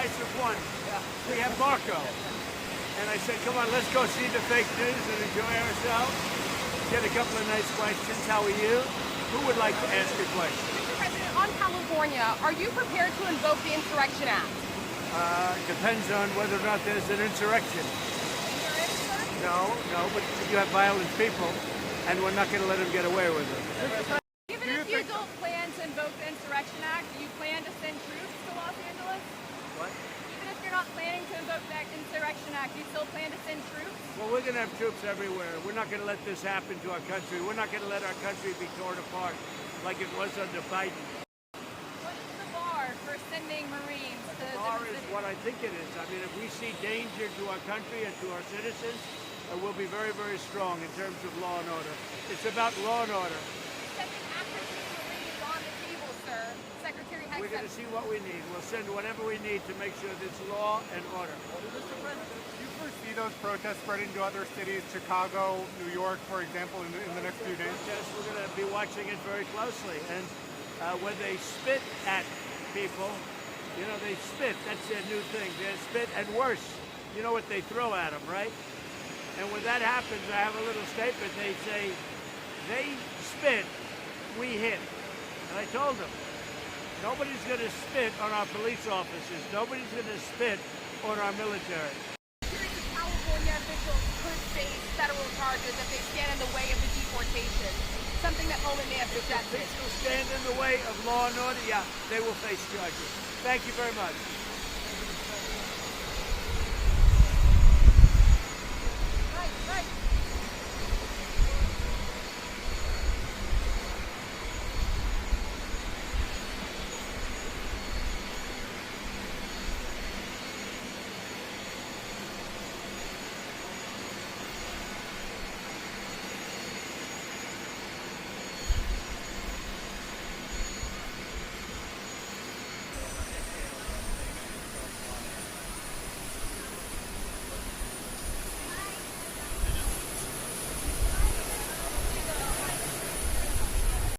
twice with one. We have Marco. And I said, come on, let's go see the fake news and enjoy ourselves. Get a couple of nice questions. How are you? Who would like to ask a question? Mr. President, on California, are you prepared to invoke the Insurrection Act? Depends on whether or not there's an insurrection. There is, sir? No, but you have violent people, and we're not going to let them get away with it. Even if you don't plan to invoke the Insurrection Act, do you plan to send troops to Los Angeles? What? Even if you're not planning to invoke the Insurrection Act, do you still plan to send troops? Well, we're going to have troops everywhere. We're not going to let this happen to our country. We're not going to let our country be torn apart like it was under Biden. What is the bar for sending Marines to The bar is what I think it is. I mean, if we see danger to our country and to our citizens, we'll be very, very strong in terms of law and order. It's about law and order. Sending active Marines on the table, sir. Secretary Heck We're going to said. see what we need. We'll send whatever we need to make sure there's law and order. Mr. President, do you foresee those protests spreading to other cities, Chicago, New York, for example, in the next few days? Yes, we're going to be watching it very closely. And when they spit at people, you know, they spit. That's their new thing. They spit, and worse, you know what they throw at them, right? And when that happens, I have a little statement. They say, they spit, we hit. And I told them, nobody's going to spit on our police officers. Nobody's going to spit on our military. Curious if California officials could face federal charges if they stand in the way of the deportation. Something that Holman may have suggested. If they still stand in the way of law and order, yeah, they will face charges. Thank you very much.